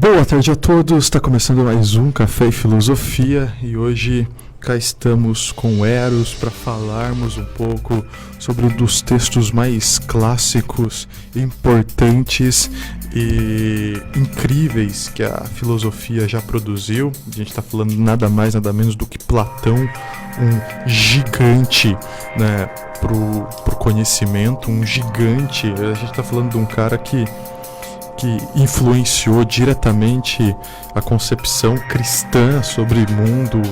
Boa tarde a todos, está começando mais um Café e Filosofia e hoje cá estamos com Eros para falarmos um pouco sobre um dos textos mais clássicos, importantes e incríveis que a filosofia já produziu. A gente está falando nada mais, nada menos do que Platão, um gigante, né, pro conhecimento, um gigante. A gente está falando de um cara que influenciou diretamente a concepção cristã sobre mundo,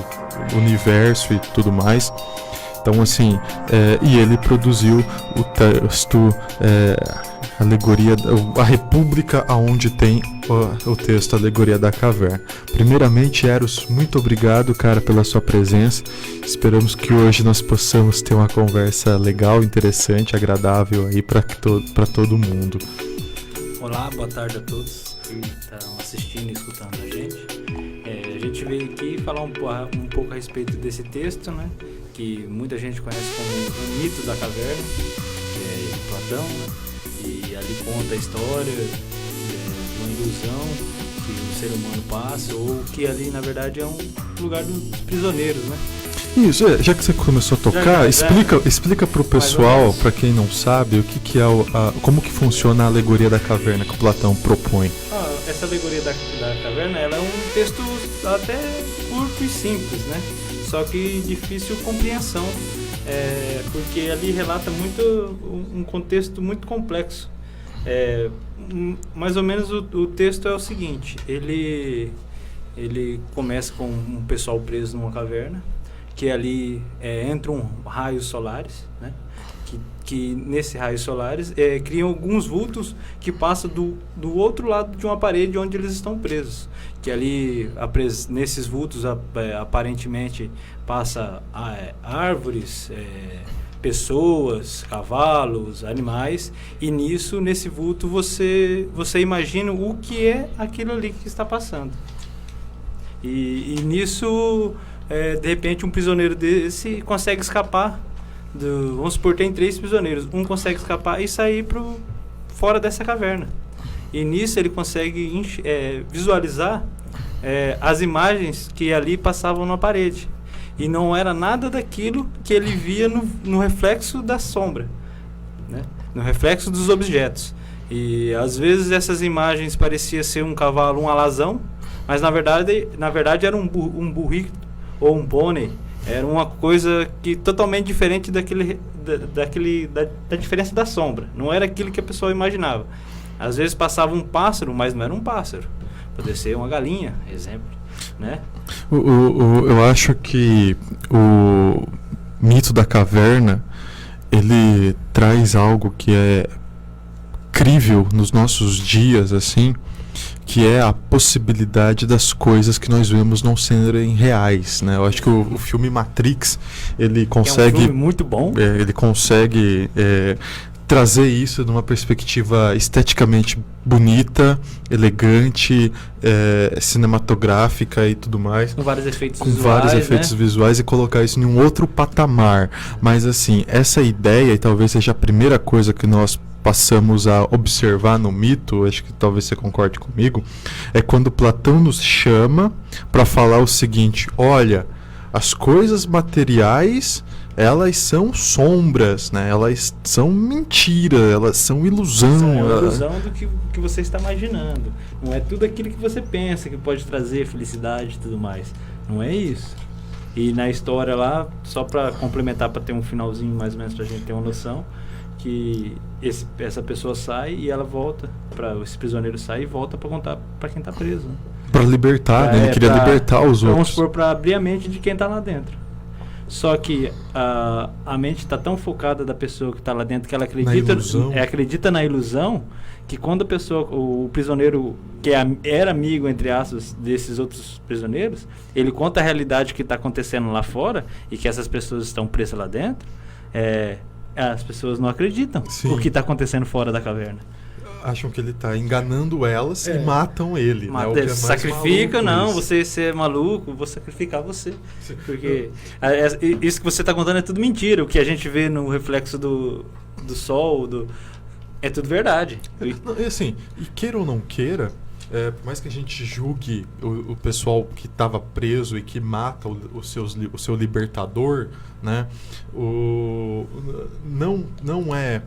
universo e tudo mais. Então, assim, e ele produziu o texto Alegoria, a República, aonde tem o texto Alegoria da Caverna. Primeiramente, Eros, muito obrigado, cara, pela sua presença. Esperamos que hoje nós possamos ter uma conversa legal, interessante, agradável aí para todo mundo. Olá, boa tarde a todos que estão assistindo e escutando a gente. A gente veio aqui falar um pouco a respeito desse texto, né, que muita gente conhece como o mito da caverna, que é de Platão, né, e ali conta a história de uma ilusão que o ser humano passa, ou que ali na verdade é um lugar dos prisioneiros, né? Isso, já que você começou a tocar, explica pro pessoal, para quem não sabe, o que é como que funciona a alegoria da caverna que o Platão propõe. Essa alegoria da caverna, ela é um texto até curto e simples, né? Só que difícil compreensão, porque ali relata muito um contexto muito complexo. Mais ou menos o texto é o seguinte: ele começa com um pessoal preso numa caverna, que ali entram raios solares, né? Que nesses raios solares criam alguns vultos que passam do outro lado de uma parede onde eles estão presos. Que ali, nesses vultos, aparentemente, passa árvores, pessoas, cavalos, animais, e nesse vulto você imagina o que é aquilo ali que está passando. E nisso... de repente um prisioneiro desse consegue escapar vamos supor, tem 3 prisioneiros, um consegue escapar e sair fora dessa caverna, e nisso ele consegue visualizar as imagens que ali passavam na parede, e não era nada daquilo que ele via no reflexo da sombra, né? No reflexo dos objetos. E às vezes essas imagens pareciam ser um cavalo, um alazão, mas na verdade era um burrito ou um pônei. Era uma coisa totalmente diferente da diferença da sombra. Não era aquilo que a pessoa imaginava. Às vezes passava um pássaro, mas não era um pássaro. Poderia ser uma galinha, exemplo, né? Eu acho que o mito da caverna, ele traz algo que é incrível nos nossos dias, assim, que é a possibilidade das coisas que nós vemos não serem reais, né? Eu acho que o filme Matrix, ele consegue... É um filme muito bom. Ele consegue trazer isso numa perspectiva esteticamente bonita, elegante, cinematográfica e tudo mais. Com vários efeitos visuais, e colocar isso em um outro patamar. Mas, assim, essa ideia, e talvez seja a primeira coisa que nós passamos a observar no mito, acho que talvez você concorde comigo, é quando Platão nos chama para falar o seguinte: olha, as coisas materiais, elas são sombras, né? Elas são mentira, elas são ilusão. É uma ilusão do que você está imaginando. Não é tudo aquilo que você pensa que pode trazer felicidade e tudo mais. Não é isso. E na história lá, só para complementar, para ter um finalzinho mais ou menos para a gente ter uma noção, que essa pessoa sai e ela volta, esse prisioneiro sai e volta para contar para quem está preso, né? Para libertar, né? Ele queria libertar os outros. Vamos supor, para abrir a mente de quem está lá dentro. Só que a mente está tão focada da pessoa que está lá dentro que ela acredita na ilusão, que quando o prisioneiro que era amigo, entre aspas, desses outros prisioneiros, ele conta a realidade que está acontecendo lá fora e que essas pessoas estão presas lá dentro, as pessoas não acreditam. Sim. O que está acontecendo fora da caverna. Acham que ele está enganando elas e matam ele. Né? O que é mais sacrifica, não, você é maluco, vou sacrificar você. Sim. Porque isso que você está contando é tudo mentira. O que a gente vê no reflexo do sol, é tudo verdade. Assim, e queira ou não queira, por mais que a gente julgue o pessoal que estava preso e que mata o seu libertador, né? Não é,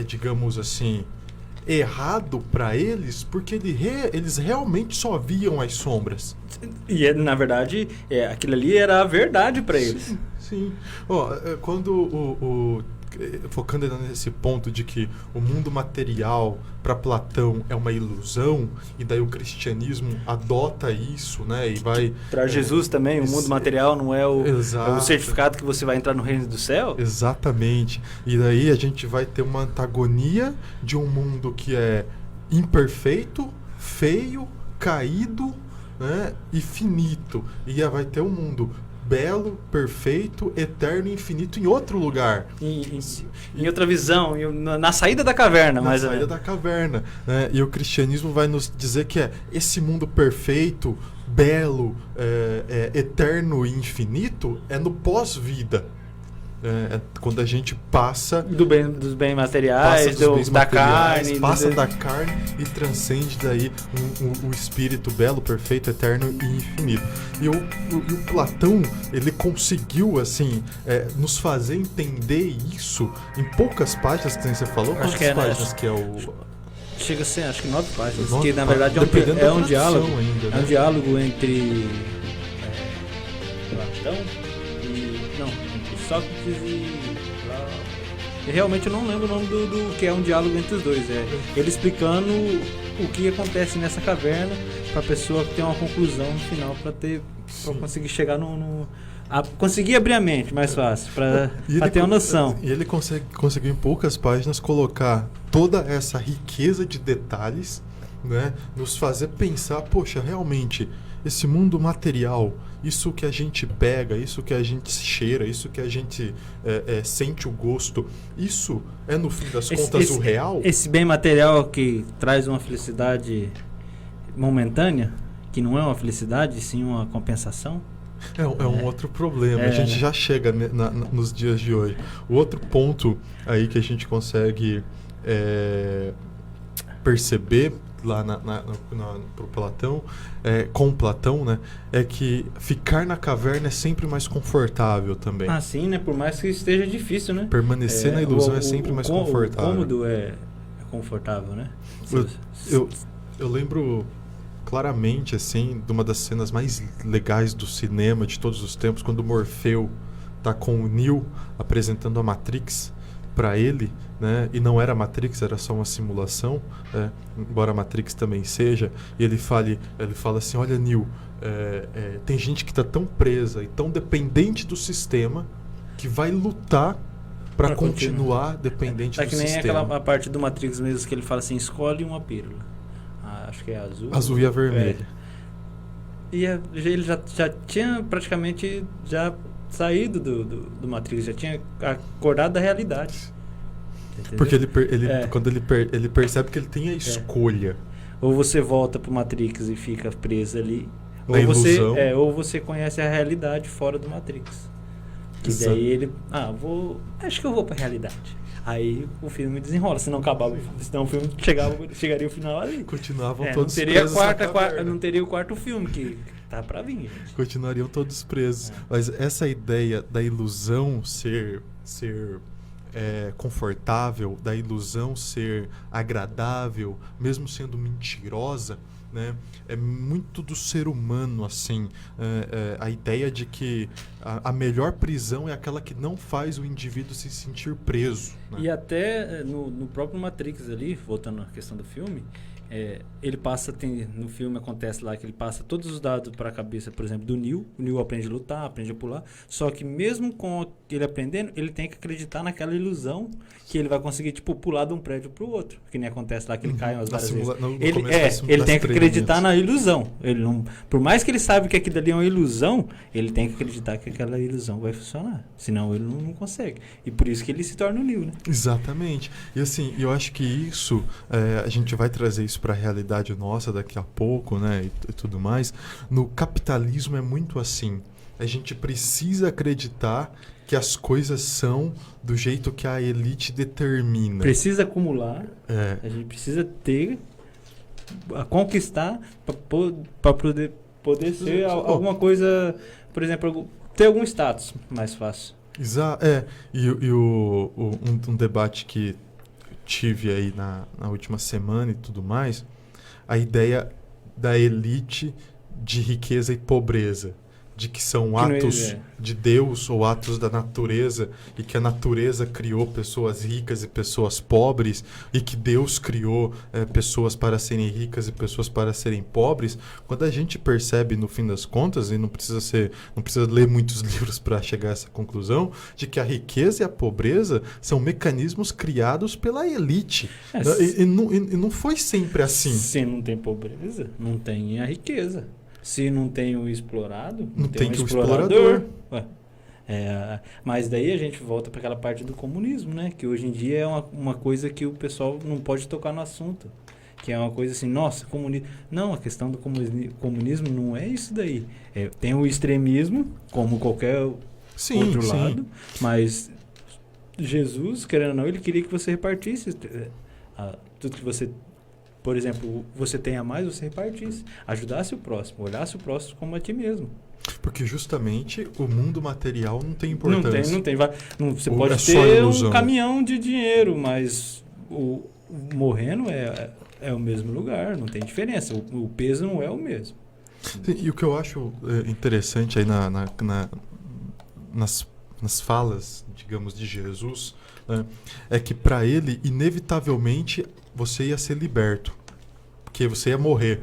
digamos assim, errado para eles, porque eles realmente só viam as sombras. E, na verdade, aquilo ali era a verdade para eles. Sim. Quando focando nesse ponto de que o mundo material para Platão é uma ilusão, e daí o cristianismo adota isso, né? E vai para Jesus também, o mundo material não é o certificado que você vai entrar no reino do céu? Exatamente. E daí a gente vai ter uma antagonia de um mundo que é imperfeito, feio, caído, né? E finito. E vai ter um mundo belo, perfeito, eterno e infinito em outro lugar. Em outra visão, na saída da caverna. Na saída da caverna. Né? E o cristianismo vai nos dizer que esse mundo perfeito, belo, eterno e infinito é no pós-vida. Quando a gente passa dos bens materiais, da carne, passa da carne e transcende daí o espírito belo, perfeito, eterno e infinito. E o Platão, ele conseguiu assim nos fazer entender isso em poucas páginas, que você falou. Quantas páginas que é o... Chega a ser, acho que 9 páginas, que na verdade é um diálogo ainda, né? É um diálogo entre Platão Sócrates e realmente eu não lembro o nome do que é um diálogo entre os dois. Ele explicando o que acontece nessa caverna para a pessoa ter uma conclusão no final, para conseguir chegar conseguir abrir a mente mais fácil, para ter uma noção. E ele conseguiu em poucas páginas colocar toda essa riqueza de detalhes, né, nos fazer pensar, poxa, realmente esse mundo material, isso que a gente pega, isso que a gente cheira, isso que a gente sente o gosto, isso é no fim das contas o real? Esse bem material que traz uma felicidade momentânea, que não é uma felicidade, sim uma compensação? É um outro problema, a gente já chega nos dias de hoje. O outro ponto aí que a gente consegue perceber lá pro Platão, com Platão, né, é que ficar na caverna é sempre mais confortável também. Ah, sim, né? Por mais que esteja difícil, né? Permanecer na ilusão é sempre mais confortável. O cômodo é confortável, né? Eu lembro claramente, assim, de uma das cenas mais legais do cinema de todos os tempos, quando o Morfeu tá com o Neo apresentando a Matrix para ele, né? E não era a Matrix, era só uma simulação, embora a Matrix também seja, e ele fala assim, olha, Neo, tem gente que está tão presa e tão dependente do sistema que vai lutar para continuar dependente do sistema. É que nem aquela parte do Matrix mesmo que ele fala assim, escolhe uma pílula. Acho que é azul. Azul e a vermelha. E ele já tinha praticamente saído do Matrix, já tinha acordado da realidade. Entendeu? Porque quando ele percebe que ele tem a escolha. Ou você volta pro Matrix e fica preso ali, ou você conhece a realidade fora do Matrix. E daí ele, acho que eu vou pra realidade. Aí o filme desenrola, senão o filme chegaria ao final ali. Continuavam todos presos. Não teria o quarto filme, que tá pra vir, gente. Continuariam todos presos. Mas essa ideia da ilusão ser confortável, da ilusão ser agradável, mesmo sendo mentirosa, né? É muito do ser humano, assim, a ideia de que a melhor prisão é aquela que não faz o indivíduo se sentir preso, né? E até no próprio Matrix ali, voltando à questão do filme, ele passa, no filme acontece lá que ele passa todos os dados para a cabeça, por exemplo, do Neo. O Neo aprende a lutar, aprende a pular, só que mesmo com ele aprendendo, ele tem que acreditar naquela ilusão que ele vai conseguir, tipo, pular de um prédio para o outro, que nem acontece lá que ele cai umas várias vezes. Ele tem que acreditar na ilusão. Ele não, por mais que ele saiba que aquilo ali é uma ilusão, ele tem que acreditar que aquela ilusão vai funcionar, senão ele não consegue. E por isso que ele se torna o Neo, né? Exatamente. E assim, eu acho que isso, a gente vai trazer isso para a realidade nossa daqui a pouco, né, e tudo mais. No capitalismo é muito assim. A gente precisa acreditar que as coisas são do jeito que a elite determina. Precisa acumular, a gente precisa ter conquistar para poder ser alguma coisa, por exemplo, ter algum status mais fácil. Um debate que tive aí na última semana e tudo mais, a ideia da elite de riqueza e pobreza, de que são atos de Deus ou atos da natureza, e que a natureza criou pessoas ricas e pessoas pobres, e que Deus criou pessoas para serem ricas e pessoas para serem pobres. Quando a gente percebe, no fim das contas, e não precisa ler muitos livros para chegar a essa conclusão, de que a riqueza e a pobreza são mecanismos criados pela elite. E não foi sempre assim. Se não tem pobreza, não tem a riqueza. Se não tem o explorado, não tem o explorador. Mas daí a gente volta para aquela parte do comunismo, né? Que hoje em dia é uma coisa que o pessoal não pode tocar no assunto. Que é uma coisa assim, nossa, comunismo. Não, a questão do comunismo não é isso daí. Tem o extremismo, como qualquer outro lado, mas Jesus, querendo ou não, ele queria que você repartisse tudo que você... Por exemplo, você tem a mais, você repartisse. Ajudasse o próximo, olhasse o próximo como a ti mesmo. Porque justamente o mundo material não tem importância. Não tem. Você pode ter um caminhão de dinheiro, mas morrendo é o mesmo lugar, não tem diferença. O peso não é o mesmo. Sim, e o que eu acho interessante aí nas falas, digamos, de Jesus, né, é que para ele, inevitavelmente, você ia ser liberto. Porque você ia morrer.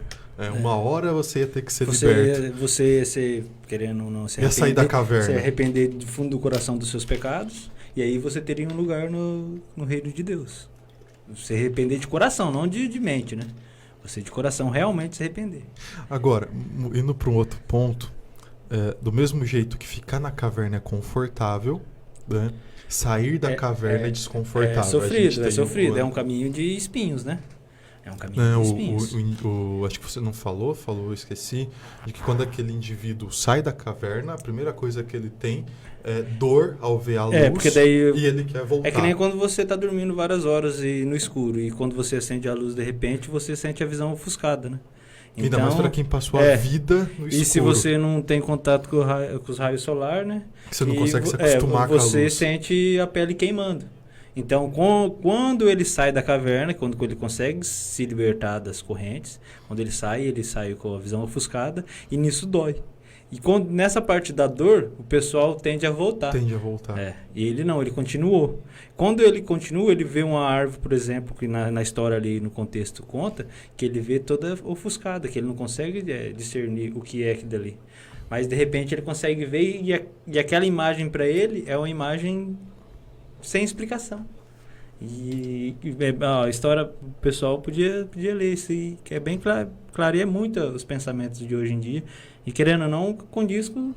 Uma hora você ia ter que ser liberto. Você ia ser, querendo ou não, ia sair da caverna. Você ia arrepender do fundo do coração dos seus pecados. E aí você teria um lugar no reino de Deus. Você arrepender de coração, não de mente, né? Você de coração realmente se arrepender. Agora, indo para um outro ponto, do mesmo jeito que ficar na caverna é confortável, né? Sair da caverna é desconfortável. É sofrido. É um caminho de espinhos, né? É um caminho de espinhos. Acho que você não falou, esqueci, de que quando aquele indivíduo sai da caverna, a primeira coisa que ele tem é dor ao ver a luz, porque daí, e ele quer voltar. É que nem quando você está dormindo várias horas no escuro, e quando você acende a luz de repente, você sente a visão ofuscada, né? Então, ainda mais para quem passou a vida no escuro. E se você não tem contato com os raios solares, né? Você não consegue se acostumar com a luz. Você sente a pele queimando. Então, quando ele sai da caverna, quando ele consegue se libertar das correntes, quando ele sai com a visão ofuscada, e nisso dói. E nessa parte da dor, o pessoal tende a voltar. E ele não, ele continuou. Quando ele continua, ele vê uma árvore, por exemplo, que na história ali, no contexto conta, que ele vê toda ofuscada, que ele não consegue discernir o que é aquilo dali. Mas, de repente, ele consegue ver e aquela imagem para ele é uma imagem sem explicação. E a história, o pessoal podia ler isso aí, que é bem clareia muito os pensamentos de hoje em dia. E querendo ou não, condiz com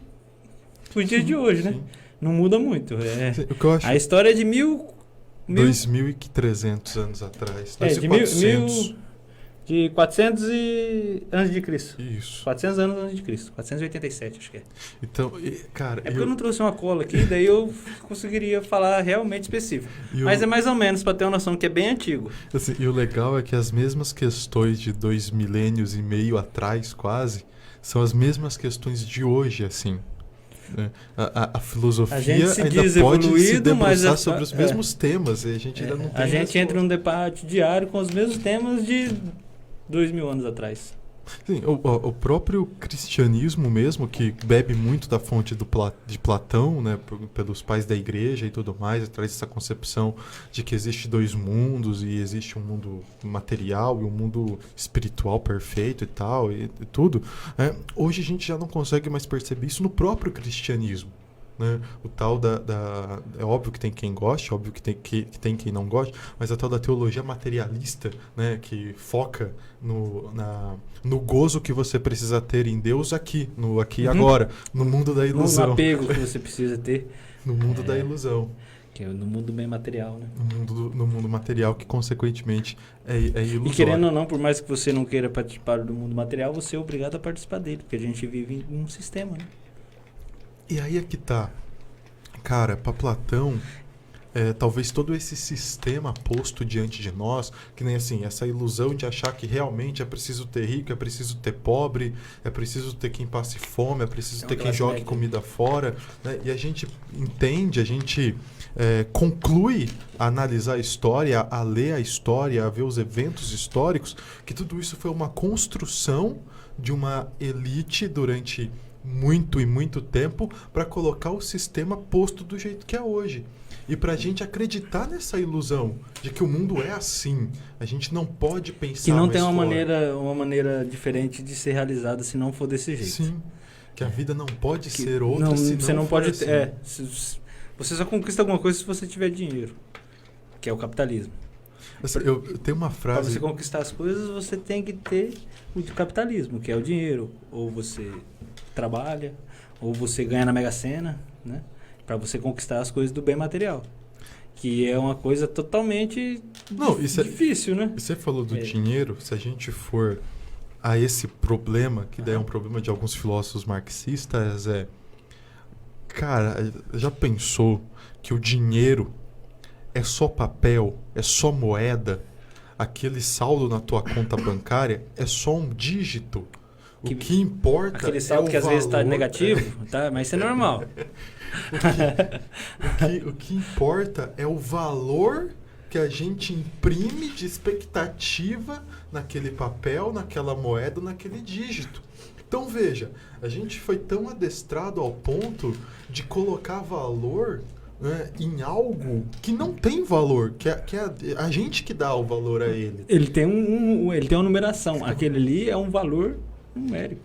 os dias de hoje, né? Não muda muito. O que eu acho... A história é de 2.300 anos atrás. De 400 anos de Cristo. Isso. 400 anos antes de Cristo. 487, acho que é. Então, cara... porque eu não trouxe uma cola aqui, daí eu conseguiria falar realmente específico. Mas é mais ou menos, para ter uma noção, que é bem antigo. Assim, e o legal é que as mesmas questões de 2,5 milênios atrás, quase, são as mesmas questões de hoje, assim. A filosofia ainda pode se debruçar sobre os mesmos temas, e a gente ainda não tem a gente entra num debate diário com os mesmos temas de 2.000 anos atrás. Sim, o próprio cristianismo mesmo, que bebe muito da fonte de Platão, né, pelos pais da igreja e tudo mais, traz essa concepção de que existe dois mundos, e existe um mundo material e um mundo espiritual perfeito e tal, e tudo. Hoje a gente já não consegue mais perceber isso no próprio cristianismo. Né? O tal é óbvio que tem quem goste, óbvio que tem quem não goste, mas a tal da teologia materialista, né, que foca no gozo que você precisa ter em Deus aqui e agora, no mundo da ilusão. No apego que você precisa ter. No mundo da ilusão. Que é no mundo bem material, né? No mundo material, que consequentemente é ilusório. E querendo ou não, por mais que você não queira participar do mundo material, você é obrigado a participar dele, porque a gente vive em um sistema, né? E aí é que tá. Cara, para Platão, talvez todo esse sistema posto diante de nós, que nem assim, essa ilusão de achar que realmente é preciso ter rico, é preciso ter pobre, é preciso ter quem passe fome, é preciso ter quem jogue comida fora, né? E a gente entende, a gente conclui a analisar a história, a ler a história, a ver os eventos históricos, que tudo isso foi uma construção de uma elite durante muito e muito tempo para colocar o sistema posto do jeito que é hoje. E para a gente acreditar nessa ilusão de que o mundo é assim, a gente não pode pensar que não mais tem fora. uma maneira diferente de ser realizada se não for desse jeito. Sim, que a vida não pode ser outra não, se você não não for pode assim. Você só conquista alguma coisa se você tiver dinheiro, que é o capitalismo. Assim, eu tenho uma Para frase... você conquistar as coisas, você tem que ter o capitalismo, que é o dinheiro. Ou você trabalha, ou você ganha na Mega Sena, né? Para você conquistar as coisas do bem material. Que é uma coisa totalmente difícil, né? Você falou do dinheiro, se a gente for a esse problema, que daí é um problema de alguns filósofos marxistas, cara, já pensou que o dinheiro é só papel, é só moeda, aquele saldo na tua conta bancária é só um dígito? O que importa aquele saldo que às vezes está negativo, tá? Mas isso é normal. O que importa é o valor que a gente imprime de expectativa naquele papel, naquela moeda, naquele dígito. Então veja, a gente foi tão adestrado ao ponto de colocar valor, né, em algo que não tem valor, que é a gente que dá o valor a ele. Ele tem uma numeração. Aquele ali é um valor numérico.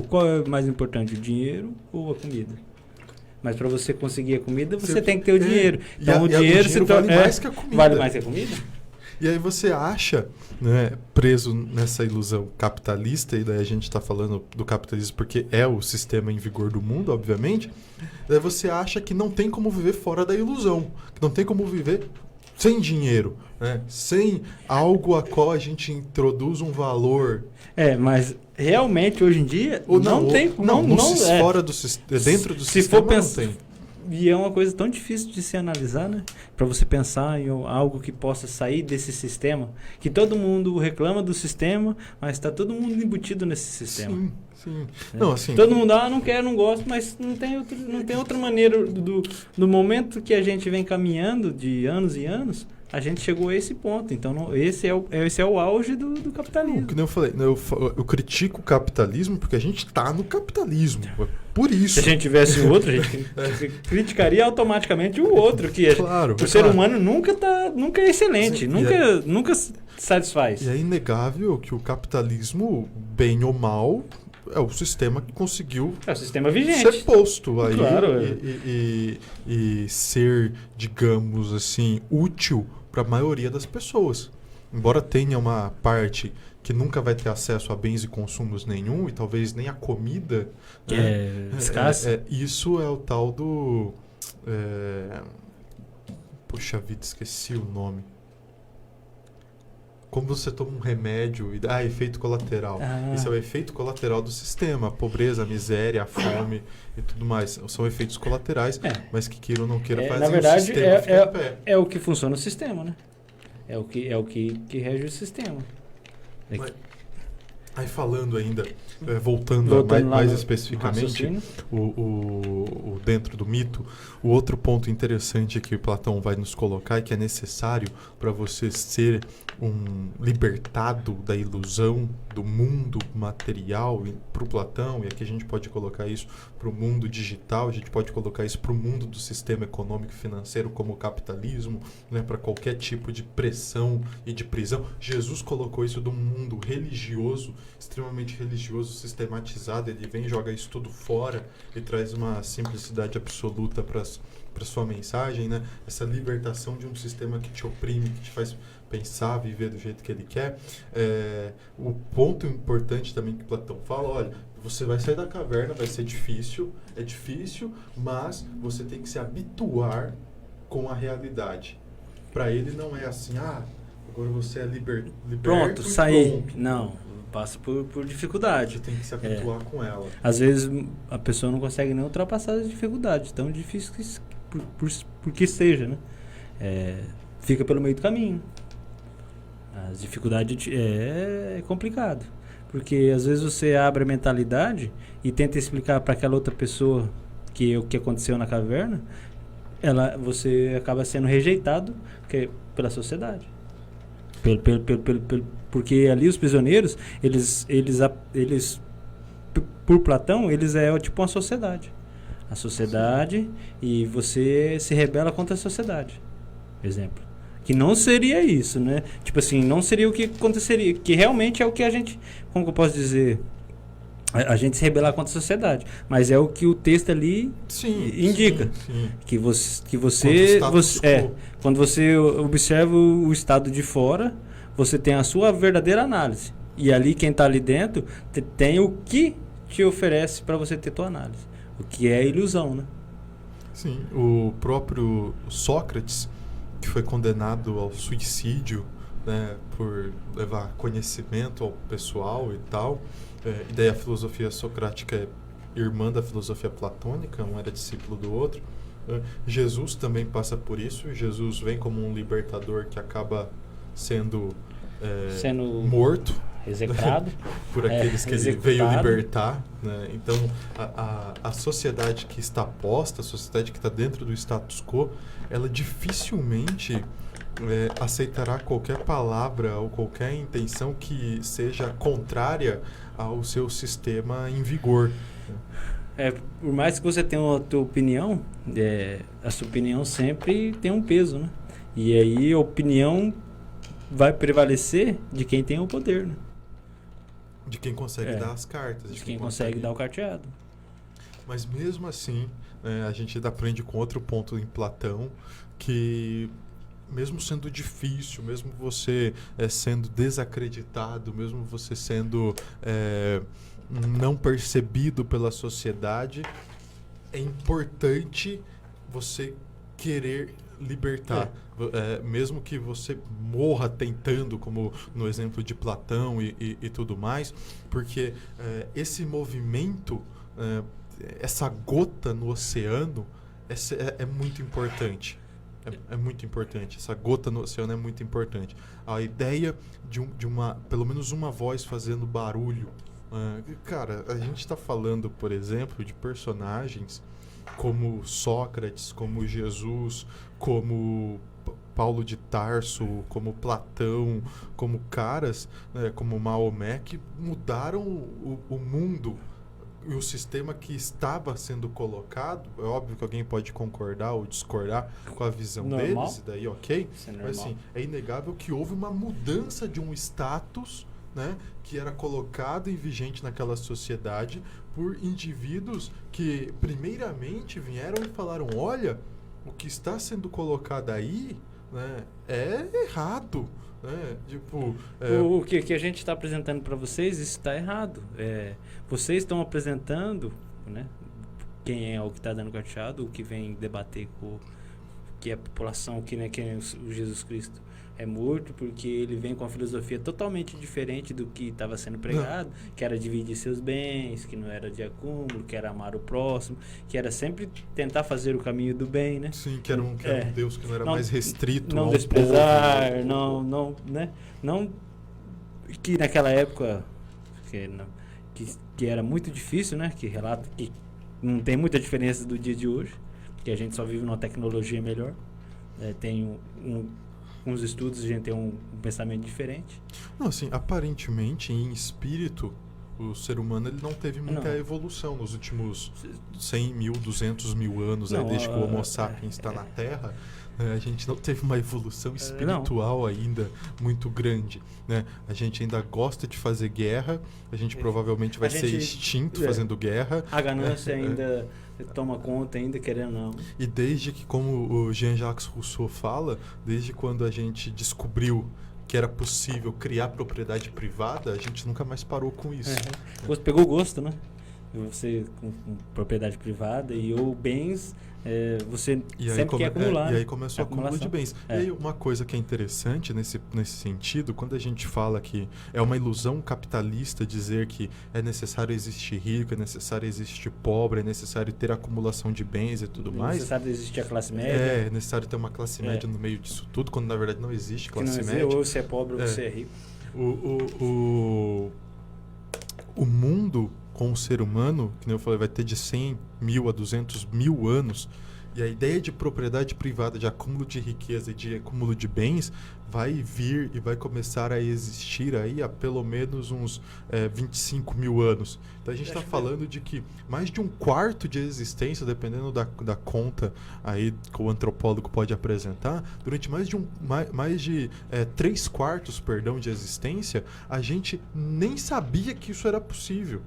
Qual é mais importante, o dinheiro ou a comida? Mas para você conseguir a comida, você tem que ter o dinheiro. Então o dinheiro se torna vale mais que a comida. Vale mais que a comida? E aí você acha, né, preso nessa ilusão capitalista, e daí a gente está falando do capitalismo porque é o sistema em vigor do mundo, obviamente, daí você acha que não tem como viver fora da ilusão, que não tem como viver sem dinheiro, né, sem algo a qual a gente introduz um valor. Mas realmente hoje em dia não tem fora do sistema, dentro do sistema for pensar, não tem. E é uma coisa tão difícil de se analisar, né? Para você pensar em algo que possa sair desse sistema, que todo mundo reclama do sistema, mas está todo mundo embutido nesse sistema. Sim. É. Não, assim, todo mundo, não quero, não gosto, mas não tem outra maneira. Do momento que a gente vem caminhando de anos e anos, a gente chegou a esse ponto. Então, esse é o auge do capitalismo. Que nem eu falei, eu critico o capitalismo porque a gente está no capitalismo. Por isso. Se a gente tivesse outro, a gente criticaria automaticamente o outro. Que o ser humano nunca é excelente, nunca satisfaz. E é inegável que o capitalismo, bem ou mal, é o sistema que conseguiu o sistema vigente. Ser posto aí, claro, e ser, digamos assim, útil para a maioria das pessoas. Embora tenha uma parte que nunca vai ter acesso a bens e consumos nenhum, e talvez nem a comida, escassa. Isso é o tal do... Poxa vida, esqueci o nome. Como você toma um remédio e dá efeito colateral. Esse é o efeito colateral do sistema. A pobreza, a miséria, a fome e tudo mais. São efeitos colaterais, mas que queira ou não queira fazer na verdade, o sistema ficar em pé. É o que funciona o sistema, né? É o que rege o sistema. Aí falando ainda, voltando mais especificamente, o dentro do mito, o outro ponto interessante que Platão vai nos colocar e que é necessário para você ser um libertado da ilusão do mundo material para o Platão, e aqui a gente pode colocar isso para o mundo digital, a gente pode colocar isso para o mundo do sistema econômico e financeiro como o capitalismo, né, para qualquer tipo de pressão e de prisão. Jesus colocou isso do mundo religioso, extremamente religioso, sistematizado, ele vem e joga isso tudo fora e traz uma simplicidade absoluta para sua mensagem, né? Essa libertação de um sistema que te oprime, que te faz pensar, viver do jeito que ele quer. O ponto importante também que Platão fala, olha, você vai sair da caverna, vai ser difícil, é difícil, mas você tem que se habituar com a realidade. Para ele não é assim, agora você é liberto. Pronto, saí. Não, passa por dificuldade. Você tem que se habituar com ela. Às vezes a pessoa não consegue nem ultrapassar as dificuldades, tão difícil por que seja, né? Fica pelo meio do caminho. As dificuldades é complicado. Porque às vezes você abre a mentalidade e tenta explicar para aquela outra pessoa o que aconteceu na caverna, você acaba sendo rejeitado pela sociedade. Porque ali os prisioneiros, por Platão, eles tipo uma sociedade. A sociedade, e você se rebela contra a sociedade. Exemplo. Que não seria isso, né? Tipo assim, não seria o que aconteceria. Que realmente é o que a gente... Como que eu posso dizer? A gente se rebelar contra a sociedade. Mas é o que o texto ali indica. Sim. Que você quando você observa o estado de fora, você tem a sua verdadeira análise. E ali, quem está ali dentro, tem o que te oferece para você ter tua análise. O que é ilusão, né? Sim, o próprio Sócrates, que foi condenado ao suicídio, né, por levar conhecimento ao pessoal e tal. E daí a filosofia socrática é irmã da filosofia platônica, um era discípulo do outro. Jesus também passa por isso. Jesus vem como um libertador que acaba sendo morto, execrado por aqueles que ele veio libertar, né? Então a sociedade que está posta, a sociedade que está dentro do status quo, ela dificilmente aceitará qualquer palavra ou qualquer intenção que seja contrária ao seu sistema em vigor. Por mais que você tenha a tua opinião, a sua opinião sempre tem um peso, né? E aí a opinião vai prevalecer de quem tem o poder, né? De quem consegue dar as cartas. De quem consegue dar o carteado. Mas mesmo assim, a gente ainda aprende com outro ponto em Platão, que mesmo sendo difícil, mesmo você sendo desacreditado, mesmo você sendo não percebido pela sociedade, é importante você querer libertar. Mesmo que você morra tentando, como no exemplo de Platão e tudo mais, porque esse movimento, essa gota no oceano é muito importante. É muito importante. Essa gota no oceano é muito importante. A ideia de pelo menos uma voz fazendo barulho. Cara, a gente está falando, por exemplo, de personagens como Sócrates, como Jesus, como Paulo de Tarso, como Platão, como caras, como Maomé, que mudaram o mundo e o sistema que estava sendo colocado. É óbvio que alguém pode concordar ou discordar com a visão deles, e daí ok. Mas assim, é inegável que houve uma mudança de um status, né, que era colocado e vigente naquela sociedade por indivíduos que primeiramente vieram e falaram: olha, o que está sendo colocado aí, né, é errado. Tipo, o que a gente está apresentando para vocês, isso está errado. Vocês estão apresentando, né, quem é o que está dando carteado, o que vem debater com que a população, quem é o Jesus Cristo é morto, porque ele vem com uma filosofia totalmente diferente do que estava sendo pregado, que era dividir seus bens, que não era de acúmulo, que era amar o próximo, que era sempre tentar fazer o caminho do bem, né? Sim, que era um Deus que não era mais restrito não ao desprezar, povo. não que naquela época que era muito difícil, né? Que relata que não tem muita diferença do dia de hoje, que a gente só vive numa tecnologia melhor. Tem uns estudos, a gente tem um pensamento diferente. Não, assim, aparentemente, em espírito, o ser humano ele não teve muita evolução nos últimos 100 mil, 200 mil anos, desde que o Homo sapiens está na Terra. A gente não teve uma evolução espiritual ainda muito grande, né? A gente ainda gosta de fazer guerra, a gente provavelmente vai ser extinto fazendo guerra. A ganância ainda toma conta, ainda querendo ou não. E desde que, como o Jean-Jacques Rousseau fala, desde quando a gente descobriu que era possível criar propriedade privada, a gente nunca mais parou com isso. Pegou gosto, né? você com propriedade privada ou bens, você sempre quer acumular. E aí começa o acúmulo de bens. E aí uma coisa que é interessante nesse sentido, quando a gente fala que é uma ilusão capitalista dizer que é necessário existir rico, é necessário existir pobre, é necessário ter acumulação de bens e tudo mais. É necessário existir a classe média. É necessário ter uma classe média no meio disso tudo, quando na verdade não existe classe média. Ou você é pobre ou você é rico. O mundo com o ser humano, que nem eu falei, vai ter de 100 mil a 200 mil anos, e a ideia de propriedade privada, de acúmulo de riqueza e de acúmulo de bens vai vir e vai começar a existir aí há pelo menos uns 25 mil anos. Então a gente está falando de que mais de um quarto de existência, dependendo da conta aí que o antropólogo pode apresentar, durante mais de 3/4, de existência, a gente nem sabia que isso era possível.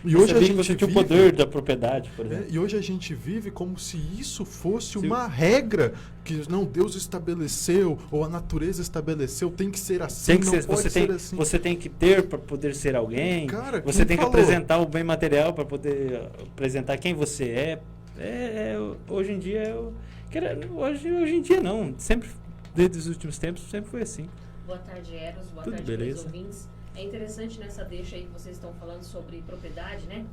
E hoje a gente você tinha o poder da propriedade, por exemplo. E hoje a gente vive como se isso fosse uma regra que não Deus estabeleceu ou a natureza estabeleceu, tem que ser assim, tem que ser, pode ser assim. Você tem que ter para poder ser alguém. Cara, você tem que apresentar o bem material para poder apresentar quem você é. Hoje em dia hoje em dia não, sempre desde os últimos tempos sempre foi assim. Boa tarde, Eros. Boa tarde, meus ouvintes. É interessante nessa deixa aí que vocês estão falando sobre propriedade, né?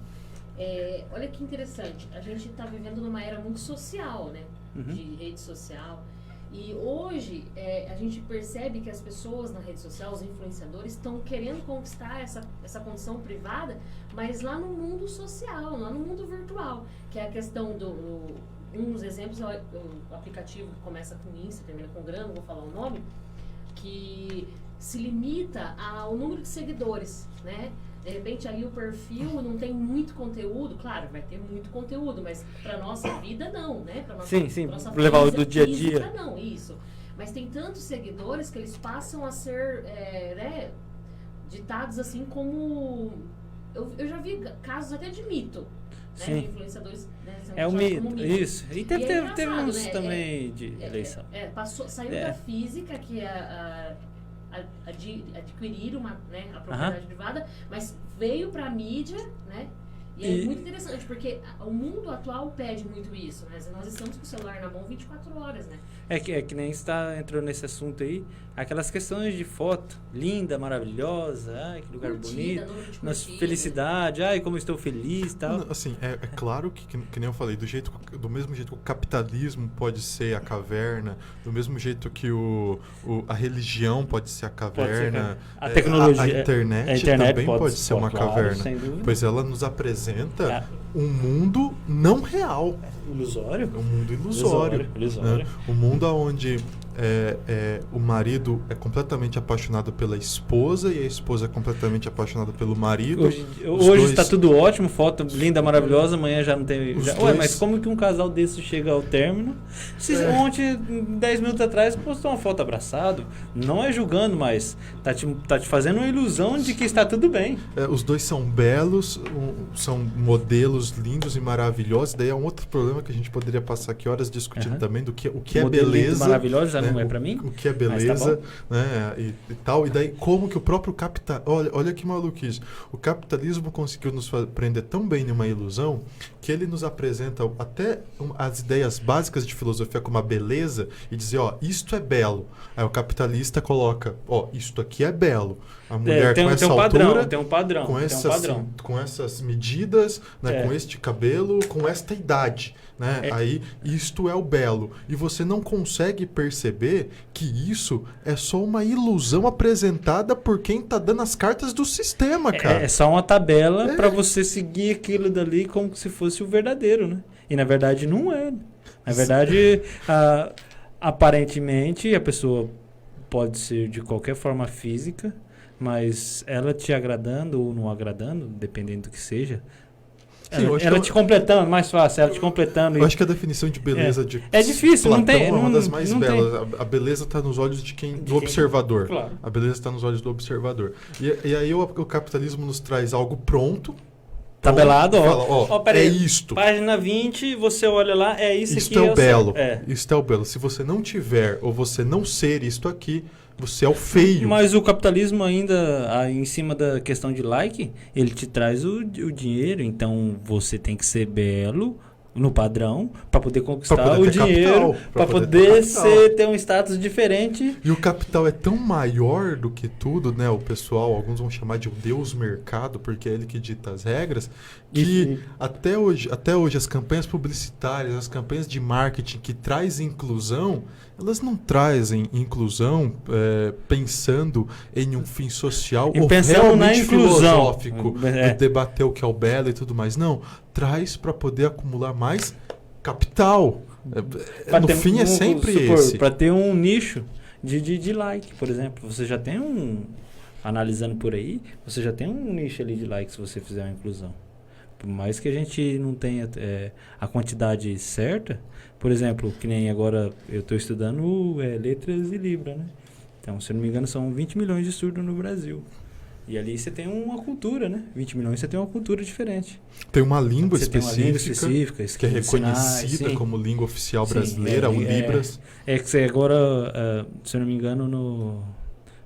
Olha que interessante, a gente está vivendo numa era muito social, né? De rede social. E hoje a gente percebe que as pessoas na rede social, os influenciadores, estão querendo conquistar essa condição privada, mas lá no mundo social, lá no mundo virtual, que é a questão um dos exemplos é o aplicativo que começa com Insta, termina com Gran, não vou falar o nome, que se limita ao número de seguidores, né? De repente ali o perfil não tem muito conteúdo, claro, vai ter muito conteúdo, mas para nossa vida não, né? Pra nossa, sim, para levar o do dia a dia. Não, isso. Mas tem tantos seguidores que eles passam a ser ditados assim como... Eu já vi casos até de mito, né? De influenciadores, né, o mito, isso. E teve uns né? também de eleição. Saiu da física, que é adquirir a propriedade privada, mas veio para a mídia, né? E é muito interessante, porque o mundo atual pede muito isso, né? Nós estamos com o celular na mão 24 horas, né? É que nem entrou nesse assunto aí, aquelas questões de foto, linda, maravilhosa, ai, que lugar bonito, nossa felicidade, ai, como estou feliz e tal. Assim, é claro que nem eu falei, do mesmo jeito que o capitalismo pode ser a caverna, do mesmo jeito que a religião pode ser a caverna, a tecnologia, a internet também pode ser uma caverna, pois ela nos apresenta um mundo não real. Ilusório? Um mundo ilusório. Né? Um mundo onde o marido é completamente apaixonado pela esposa e a esposa é completamente apaixonada pelo marido. Hoje está tudo ótimo, foto linda, maravilhosa, amanhã já não tem... mas como que um casal desse chega ao término? Ontem, 10 minutos atrás, postou uma foto abraçado. Não é julgando, mas tá te fazendo uma ilusão de que está tudo bem. Os dois são belos, são modelos lindos e maravilhosos. Daí é um outro problema que a gente poderia passar aqui horas discutindo também, o que é beleza. Maravilhoso, não é para mim? O que é beleza, né? E tal. E daí como que o próprio olha que maluquice. O capitalismo conseguiu nos prender tão bem numa ilusão que ele nos apresenta até as ideias básicas de filosofia como a beleza e dizer, isto é belo. Aí o capitalista coloca, isto aqui é belo. A mulher com essa altura, tem um padrão, com essas medidas, né, com este cabelo, com esta idade. Né? Aí isto é o belo. E você não consegue perceber que isso é só uma ilusão apresentada por quem está dando as cartas do sistema, cara. É só uma tabela para você seguir aquilo dali como se fosse o verdadeiro, né? E na verdade não é. Na verdade, aparentemente a pessoa pode ser de qualquer forma física, mas ela te agradando ou não agradando, dependendo do que seja, ela te completando, mais fácil, ela te completando. Eu acho que a definição de beleza de difícil, Platão não tem. É uma das mais belas. A beleza está nos olhos do observador. Claro. A beleza está nos olhos do observador. E aí o capitalismo nos traz algo pronto. Tabelado, é isto. Página 20, você olha lá, é isso aqui. Isto é o belo. Isto é o belo. Se você não tiver ou você não ser isto aqui, você é o feio. Mas o capitalismo ainda, em cima da questão de like, ele te traz o dinheiro. Então você tem que ser belo no padrão para poder conquistar o dinheiro, para poder ter um status diferente. E o capital é tão maior do que tudo, né? O pessoal, alguns vão chamar de o Deus mercado, porque é ele que dita as regras, que até hoje as campanhas publicitárias, as campanhas de marketing que traz inclusão, elas não trazem inclusão pensando em um fim social ou pensando na realmente inclusão filosófico, de debater o que é o belo e tudo mais. Não, traz para poder acumular mais capital. No fim é sempre esse. Para ter um nicho de like, por exemplo. Você já tem analisando por aí, você já tem um nicho ali de like se você fizer uma inclusão. Por mais que a gente não tenha a quantidade certa, por exemplo, que nem agora eu estou estudando letras e Libra, né? Então, se eu não me engano, são 20 milhões de surdos no Brasil. E ali você tem uma cultura, né? 20 milhões você tem uma cultura diferente. Tem uma língua específica que é reconhecida como língua oficial brasileira, o Libras. Que agora, se eu não me engano,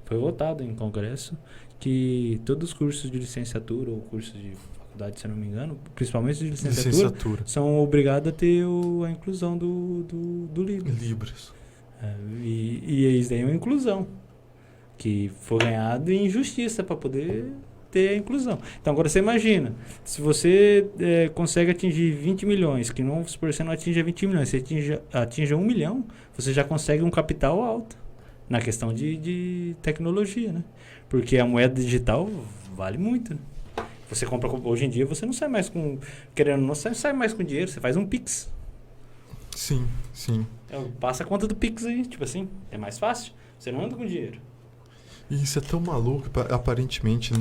foi votado em congresso que todos os cursos de licenciatura ou cursos de faculdade, se eu não me engano, principalmente de licenciatura. São obrigados a ter a inclusão do Libras. Libras. E isso daí é uma inclusão que foi ganhado em justiça para poder ter a inclusão. Então agora você imagina, se você consegue atingir 20 milhões, que não, se você não atinge 20 milhões, você atinge 1 milhão, você já consegue um capital alto na questão de tecnologia, né? Porque a moeda digital vale muito, né? Você compra, hoje em dia você não sai mais com, querendo não sai mais com dinheiro, você faz um Pix. Sim. Passa a conta do Pix aí, tipo assim, é mais fácil, você não anda com dinheiro. E isso é tão maluco, aparentemente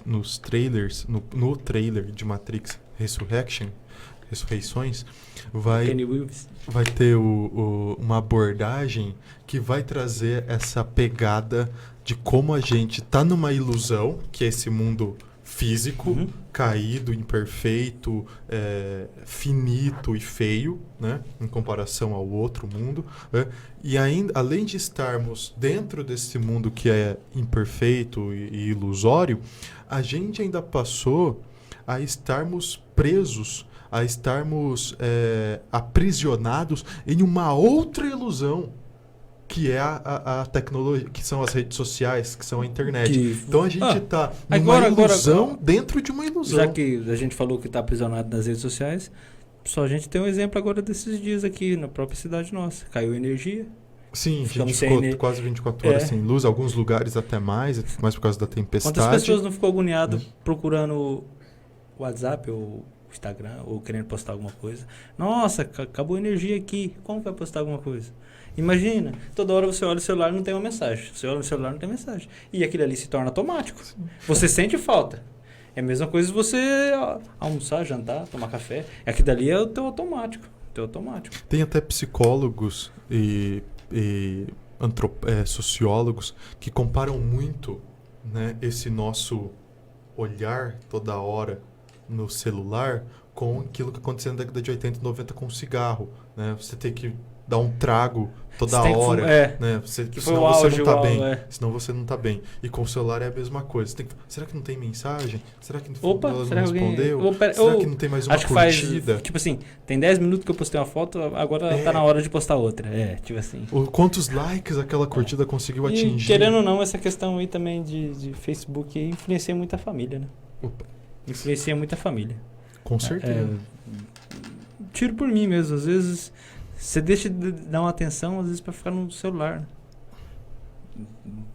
nos trailers, no trailer de Matrix Ressurreições, vai ter uma abordagem que vai trazer essa pegada de como a gente tá numa ilusão, que é esse mundo físico, caído, imperfeito, finito e feio, né, em comparação ao outro mundo, né? E ainda, além de estarmos dentro desse mundo que é imperfeito e ilusório, a gente ainda passou a estarmos presos, a estarmos aprisionados em uma outra ilusão, que é a tecnologia, que são as redes sociais, que são a internet. Então a gente está numa ilusão dentro de uma ilusão. Já que a gente falou que está aprisionado nas redes sociais, só a gente tem um exemplo agora desses dias aqui, na própria cidade nossa. Caiu energia. Sim, a gente ficou quase 24 horas sem luz, alguns lugares até mais por causa da tempestade. Quantas pessoas não ficou agoniado procurando o WhatsApp ou Instagram, ou querendo postar alguma coisa? Nossa, acabou a energia aqui, como vai postar alguma coisa? Imagina, toda hora você olha o celular e não tem uma mensagem. Você olha o celular e não tem mensagem. E aquilo ali se torna automático. Você sente falta. É a mesma coisa você almoçar, jantar, tomar café. Aquilo dali é o teu automático. Tem até psicólogos e sociólogos que comparam muito, né, esse nosso olhar toda hora no celular com aquilo que aconteceu na década de 80 e 90 com o cigarro. Né? Você tem que dar um trago toda hora, né? Senão você não tá bem. Senão você não tá bem. E com o celular é a mesma coisa. Será que não tem mensagem? Será que ela não respondeu? Será que não tem mais uma curtida? Tipo assim, tem 10 minutos que eu postei uma foto, agora tá na hora de postar outra. Tipo assim. Quantos likes aquela curtida conseguiu atingir? Querendo ou não, essa questão aí também de Facebook influencia muito a família, né? Influencia muito a família. Com certeza. Tiro por mim mesmo. Às vezes você deixa de dar uma atenção, às vezes, para ficar no celular, né?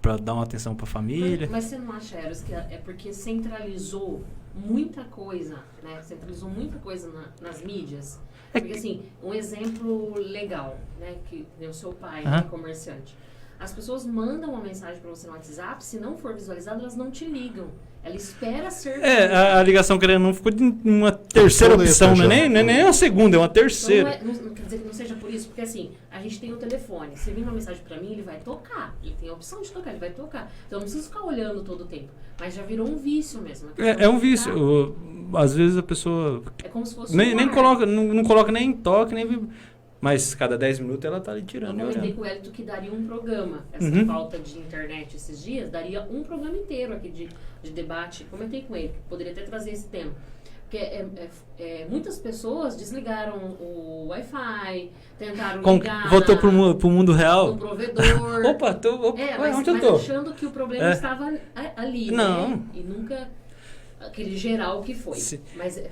Para dar uma atenção para a família. Mas você não acha, Eros, que é porque centralizou muita coisa, né? Centralizou muita coisa nas mídias? Porque, assim, um exemplo legal, né? Que o seu pai é comerciante. As pessoas mandam uma mensagem para você no WhatsApp, se não for visualizado, elas não te ligam. Ela espera ser... a ligação, querendo não, ficou de uma terceira opção, não é nem uma segunda, é uma terceira. Não quer dizer que não seja por isso, porque assim, a gente tem o telefone. Se vir uma mensagem para mim, ele vai tocar. Ele tem a opção de tocar, ele vai tocar. Então eu não preciso ficar olhando todo o tempo. Mas já virou um vício mesmo. É um vício. Às vezes a pessoa... É como se fosse nem coloca, não coloca nem em toque, nem... Mas cada 10 minutos ela tá ali tirando. Eu comentei com o Hélito que daria um programa. Essa falta de internet esses dias, daria um programa inteiro aqui de debate. Comentei com ele, que poderia até trazer esse tema. Porque muitas pessoas desligaram o Wi-Fi, tentaram ligar... Voltou pro mundo real? No provedor. Opa, onde eu tô? Mas achando que o problema estava ali, não. Né? E nunca... Aquele geral que foi. Sim. Mas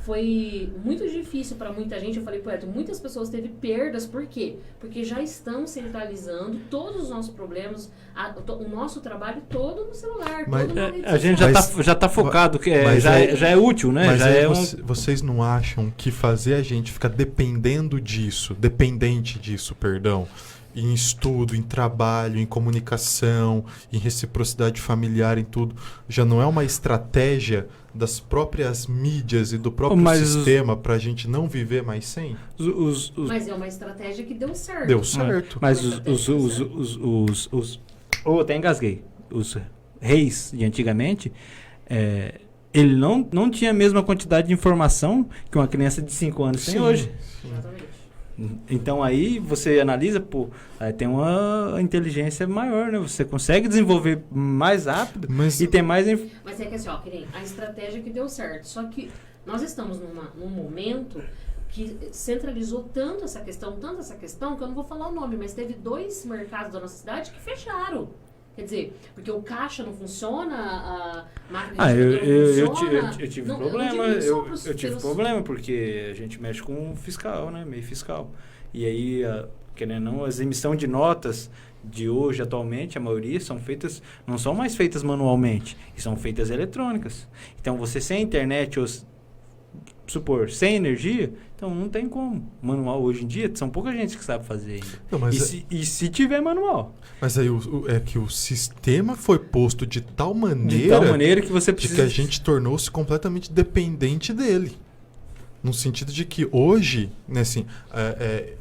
foi muito difícil para muita gente. Eu falei, Poeta, muitas pessoas teve perdas. Por quê? Porque já estão centralizando todos os nossos problemas, o nosso trabalho todo no celular. Todo na rede a gente já tá focado, que já é útil, né? Mas vocês não acham que fazer a gente ficar dependente disso, em estudo, em trabalho, em comunicação, em reciprocidade familiar, em tudo, já não é uma estratégia das próprias mídias e do próprio sistema para a gente não viver mais sem? Mas é uma estratégia que deu certo. Deu certo. Mas até engasguei. Os reis de antigamente, ele não tinha a mesma quantidade de informação que uma criança de 5 anos tem hoje. Sim. Exatamente. Então aí você analisa, tem uma inteligência maior, né? Você consegue desenvolver mais rápido e tem mais... Mas é que assim, a estratégia que deu certo. Só que nós estamos num momento que centralizou tanto essa questão, que eu não vou falar o nome, mas teve 2 mercados da nossa cidade que fecharam. Quer dizer, porque o caixa não funciona, a máquina não funciona. Eu tive problema. Eu tive problema porque a gente mexe com fiscal, né? Meio fiscal. E aí, querendo ou não, as emissões de notas de hoje, atualmente, a maioria não são mais feitas manualmente, são feitas eletrônicas. Então, você sem internet ou sem energia, então não tem como. Manual hoje em dia, são pouca gente que sabe fazer ainda. Não, e se tiver manual? Mas aí é que o sistema foi posto de tal maneira que você precisa... de que a gente tornou-se completamente dependente dele. No sentido de que hoje, né, assim,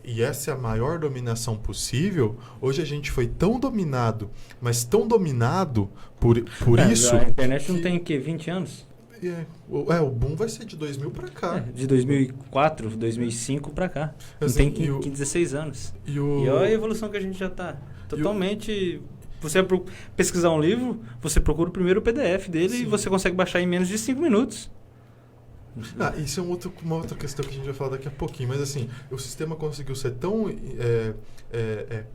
e essa é a maior dominação possível, hoje a gente foi tão dominado, mas tão dominado por isso... A internet não tem o quê? 20 anos? O boom vai ser de 2000 para cá. De 2004, 2005 para cá. Assim, não tem 16 anos. E olha a evolução que a gente já está. Totalmente... Você pesquisar um livro, você procura o primeiro PDF dele e você consegue baixar em menos de 5 minutos. Isso é uma outra questão que a gente vai falar daqui a pouquinho. Mas assim, o sistema conseguiu ser tão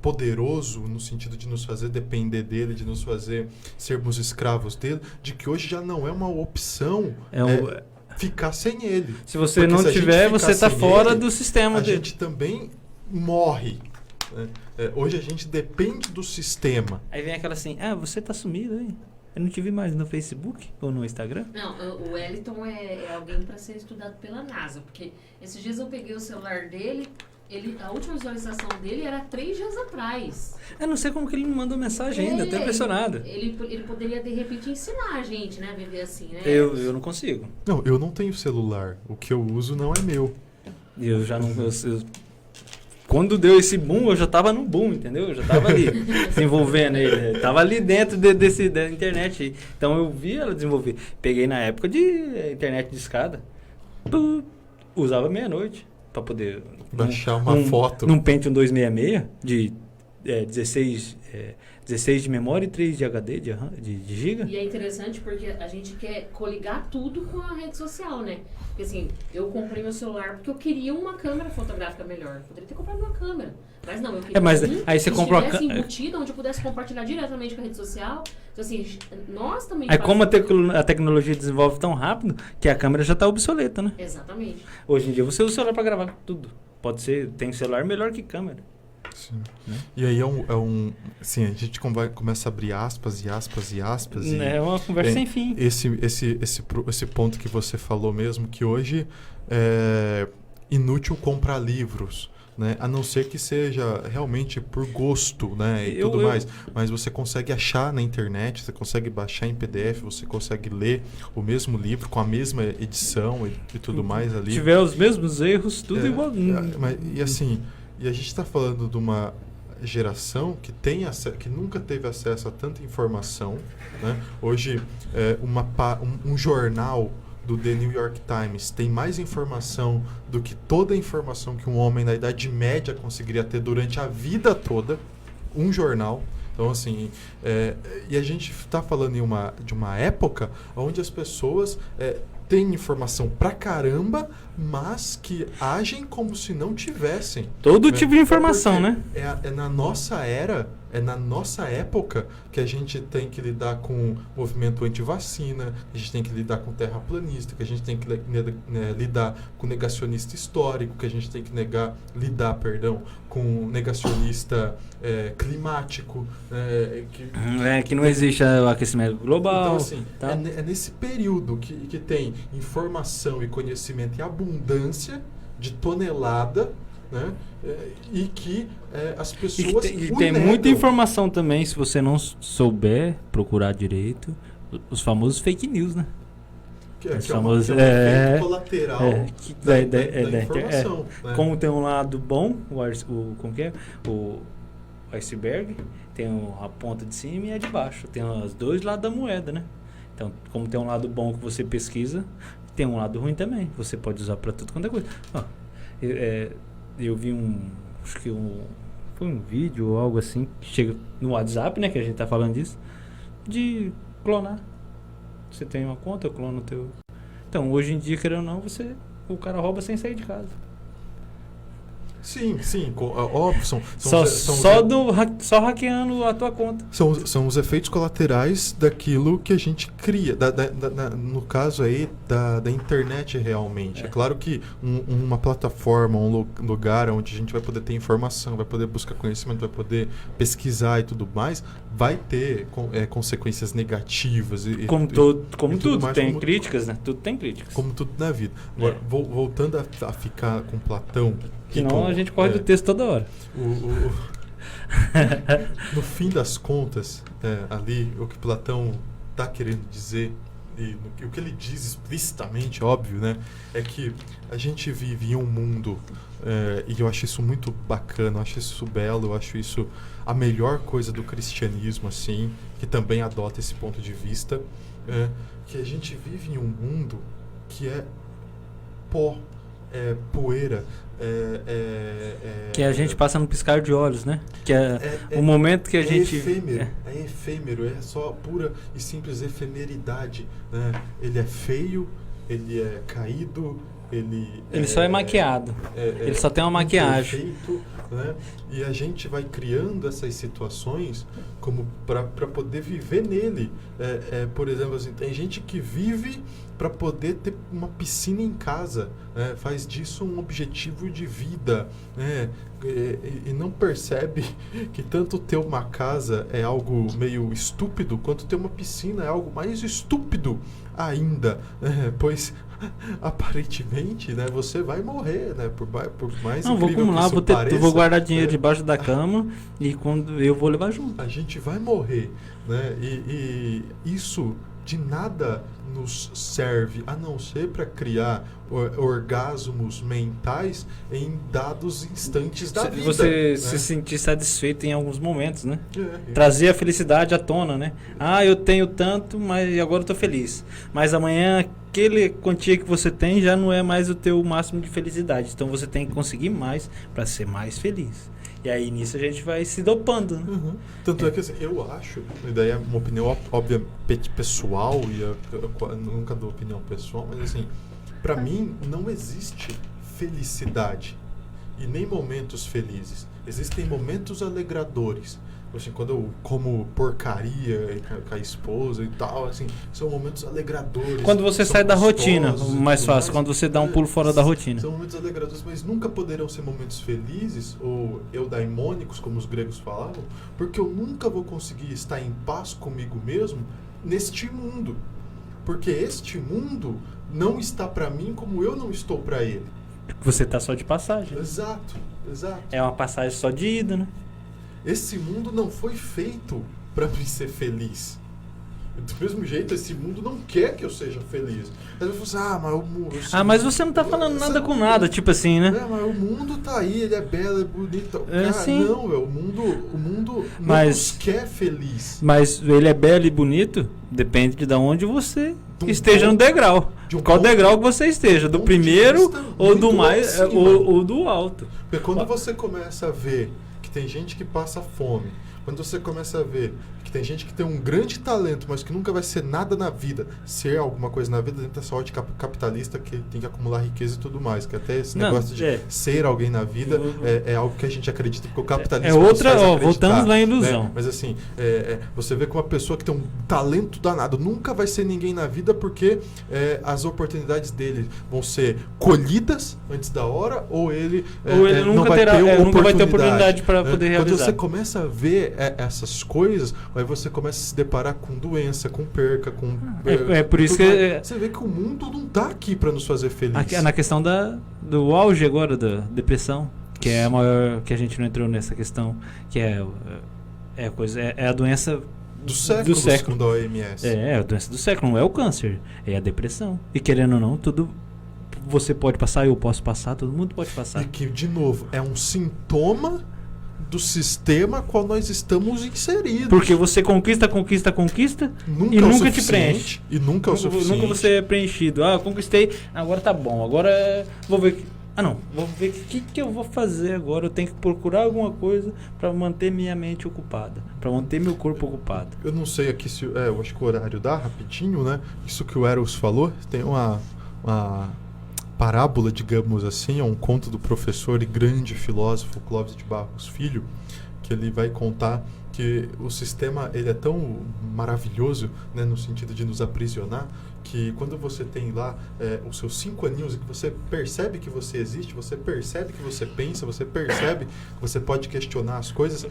poderoso no sentido de nos fazer depender dele, de nos fazer sermos escravos dele, de que hoje já não é uma opção ficar sem ele. Se você não tiver, você está fora do sistema dele. A gente também morre. Né? Hoje a gente depende do sistema. Aí vem aquela assim, você tá sumido aí. Eu não te vi mais no Facebook ou no Instagram? Não, o Wellington é alguém para ser estudado pela NASA, porque esses dias eu peguei o celular dele, a última visualização dele era 3 dias atrás. Eu não sei como que ele me mandou mensagem ainda, tô impressionado. Ele poderia, de repente, ensinar a gente, né, a viver assim, né? Eu não consigo. Não, eu não tenho celular. O que eu uso não é meu. Eu já não... Quando deu esse boom, eu já tava no boom, entendeu? Eu já tava ali, desenvolvendo ele. Tava ali dentro da internet. Então, eu vi ela desenvolver. Peguei na época de internet de escada. Usava meia-noite para poder... Baixar uma foto. Num Pentium 266 de 16 de memória e 3 de HD, de giga. E é interessante porque a gente quer coligar tudo com a rede social, né? Porque assim, eu comprei meu celular porque eu queria uma câmera fotográfica melhor. Poderia ter comprado uma câmera. Mas não, eu queria aí você comprou a câmera embutida, onde eu pudesse compartilhar diretamente com a rede social. Então assim, nós também... Como a tecnologia desenvolve tão rápido que a câmera já está obsoleta, né? Exatamente. Hoje em dia você usa o celular para gravar tudo. Pode ser, tem celular melhor que câmera. Sim. Né? E aí assim, a gente começa a abrir aspas e aspas e aspas. É uma conversa sem fim. Esse ponto que você falou mesmo, que hoje é inútil comprar livros, né? A não ser que seja realmente por gosto, né? E tudo mais. Mas você consegue achar na internet, você consegue baixar em PDF, você consegue ler o mesmo livro com a mesma edição e tudo mais ali. Se tiver os mesmos erros, tudo igual. E a gente está falando de uma geração que nunca teve acesso a tanta informação, né? Hoje, um jornal do The New York Times tem mais informação do que toda a informação que um homem na Idade Média conseguiria ter durante a vida toda, um jornal. Então, assim, e a gente está falando de uma época onde as pessoas têm informação pra caramba, mas que agem como se não tivessem. Todo tipo de informação, né? É na nossa era, é na nossa época que a gente tem que lidar com o movimento anti-vacina, a gente tem que lidar com terraplanista, que a gente tem que lidar com negacionista histórico, que a gente tem que lidar com negacionista climático. Que não existe o aquecimento global. Então, assim, é nesse período que tem informação e conhecimento em abundância de tonelada, né? E que as pessoas tem muita informação também, se você não souber procurar direito, os famosos fake news, né? Que é um efeito colateral da informação. Né? Como tem um lado bom, como que é? O iceberg, tem a ponta de cima e a de baixo. Tem os dois lados da moeda, né? Então, como tem um lado bom que você pesquisa, tem um lado ruim também. Você pode usar para tudo quanto é coisa. Eu vi acho que foi um vídeo ou algo assim, que chega no WhatsApp, né, que a gente tá falando disso, de clonar. Você tem uma conta, eu clono o teu. Então, hoje em dia, querendo ou não, o cara rouba sem sair de casa. Sim, óbvio. Só hackeando a tua conta. São os efeitos colaterais daquilo que a gente cria, no caso aí da internet realmente. É claro que uma plataforma, um lugar onde a gente vai poder ter informação, vai poder buscar conhecimento, vai poder pesquisar e tudo mais, vai ter consequências negativas. Como tudo mais, tem críticas, né? Tudo tem críticas. Como tudo na vida. Agora, voltando a ficar com Platão... Senão a gente corre do texto toda hora. No fim das contas, ali, o que Platão está querendo dizer, e o que ele diz explicitamente, óbvio, né, é que a gente vive em um mundo, e eu acho isso muito bacana, eu acho isso belo, eu acho isso a melhor coisa do cristianismo, assim, que também adota esse ponto de vista, que a gente vive em um mundo que é pó, poeira, que a gente passa no piscar de olhos, né? Que o momento que a gente... É efêmero, é só pura e simples efemeridade, né? Ele é feio, ele é caído, ele só é maquiado. Ele só tem uma maquiagem. Perfeito, né? E a gente vai criando essas situações como para poder viver nele. Por exemplo, assim, tem gente que vive para poder ter uma piscina em casa, né? Faz disso um objetivo de vida, né? E não percebe que tanto ter uma casa é algo meio estúpido, quanto ter uma piscina é algo mais estúpido ainda, né? Pois aparentemente, né, você vai morrer, né? Por mais não, incrível vou acumular, que isso pareça, vou guardar dinheiro debaixo da cama e quando eu vou levar junto. A gente vai morrer, né? E isso de nada nos serve a não ser para criar orgasmos mentais em dados instantes da vida. Você né? se sentir satisfeito em alguns momentos, né? Trazer a felicidade à tona, né? Eu tenho tanto, mas agora eu tô feliz. Mas amanhã aquele quantia que você tem já não é mais o teu máximo de felicidade. Então você tem que conseguir mais para ser mais feliz. E aí nisso a gente vai se dopando. Né? Uhum. Tanto é que assim, eu acho, e daí é uma opinião óbvia pessoal, e eu nunca dou opinião pessoal, mas assim, pra mim não existe felicidade e nem momentos felizes. Existem momentos alegradores. Assim, quando eu como porcaria com a esposa e tal, assim, são momentos alegradores. Quando você sai da rotina, mais fácil, quando você dá um pulo fora da rotina. São momentos alegradores, mas nunca poderão ser momentos felizes ou eudaimônicos, como os gregos falavam, porque eu nunca vou conseguir estar em paz comigo mesmo neste mundo. Porque este mundo não está para mim como eu não estou para ele. Você está só de passagem. Exato. É uma passagem só de ida, né? Esse mundo não foi feito para me ser feliz. Do mesmo jeito, esse mundo não quer que eu seja feliz. Aí eu falo assim, mas o mundo... mas você não tá falando nada com nada, tipo assim, né? Mas o mundo tá aí, ele é belo, é bonito. Cara, sim. Não, o mundo não nos quer feliz. Mas ele é belo e bonito, depende de onde você esteja no degrau. de um Qual ponto, degrau que você esteja, do primeiro ou do mais ou do alto. Porque quando você começa a ver que tem gente que passa fome, quando você começa a ver que tem gente que tem um grande talento, mas que nunca vai ser nada na vida, ser alguma coisa na vida dentro dessa ótica capitalista que tem que acumular riqueza e tudo mais, que até esse negócio de ser alguém na vida é algo que a gente acredita, porque o capitalismo voltamos na ilusão. Né? Mas assim, você vê que uma pessoa que tem um talento danado nunca vai ser ninguém na vida porque as oportunidades dele vão ser colhidas antes da hora, ou ele nunca vai ter oportunidade para poder realizar. Quando você começa a ver essas coisas, aí você começa a se deparar com doença, com perca, com... por isso que... Você vê que o mundo não tá aqui para nos fazer felizes. Na questão do auge agora da depressão, que é a maior... que a gente não entrou nessa questão, que é a doença... Do século, segundo a OMS. É a doença do século, não é o câncer, é a depressão. E querendo ou não, tudo... Você pode passar, eu posso passar, todo mundo pode passar. E que, de novo, é um sintoma do sistema qual nós estamos inseridos. Porque você conquista nunca e nunca te preenche. E nunca é o suficiente. Nunca você é preenchido. Conquistei, agora tá bom. Agora vou ver vou ver o que eu vou fazer agora. Eu tenho que procurar alguma coisa para manter minha mente ocupada, para manter meu corpo ocupado. Eu não sei aqui se... eu acho que o horário dá rapidinho, né? Isso que o Eros falou, tem uma parábola, digamos assim, é um conto do professor e grande filósofo Clóvis de Barros Filho, que ele vai contar que o sistema ele é tão maravilhoso, né, no sentido de nos aprisionar, que quando você tem lá os seus 5 aninhos e que você percebe que você existe, você percebe que você pensa, você percebe que você pode questionar as coisas.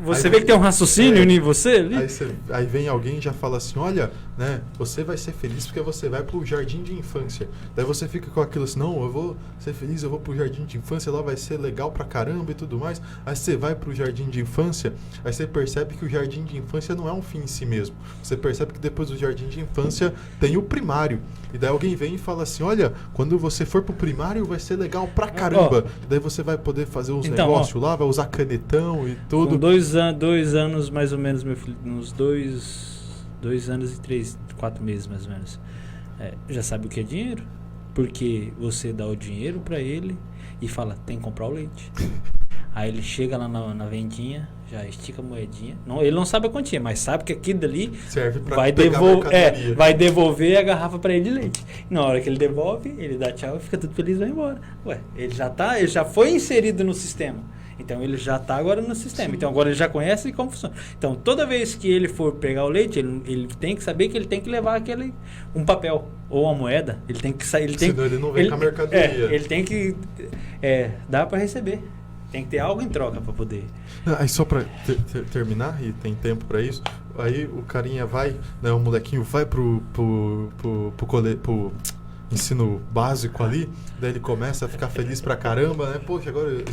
Você vê que tem um raciocínio em você ali? Aí vem alguém e já fala assim, olha, né, você vai ser feliz porque você vai pro jardim de infância. Daí você fica com aquilo assim, não, eu vou ser feliz, eu vou pro jardim de infância, lá vai ser legal pra caramba e tudo mais. Aí você vai pro jardim de infância, aí você percebe que o jardim de infância não é um fim em si mesmo. Você percebe que depois do jardim de infância tem o primário. E daí alguém vem e fala assim, olha, quando você for pro primário vai ser legal pra caramba. Daí você vai poder fazer uns negócios lá, vai usar canetão e tudo. Com 2 anos mais ou menos, meu filho, uns 2 anos e 4 meses mais ou menos. Já sabe o que é dinheiro? Porque você dá o dinheiro pra ele e fala, tem que comprar o leite. Aí ele chega lá na vendinha, já estica a moedinha. Ele não sabe a quantia, mas sabe que aquilo dali serve pra vai devolver a garrafa para ele de leite. Na hora que ele devolve, ele dá tchau e fica tudo feliz e vai embora. Ele já foi inserido no sistema. Então ele já está agora no sistema. Sim. Então agora ele já conhece como funciona. Então toda vez que ele for pegar o leite, ele tem que saber que ele tem que levar um papel ou uma moeda. Ele tem que sair. Senão ele não vem com a mercadoria. Ele tem que dar para receber. Tem que ter algo em troca para poder. Aí só para terminar, e tem tempo para isso, aí o carinha vai, né, o molequinho vai pro ensino básico ali, daí ele começa a ficar feliz pra caramba, né? Poxa, agora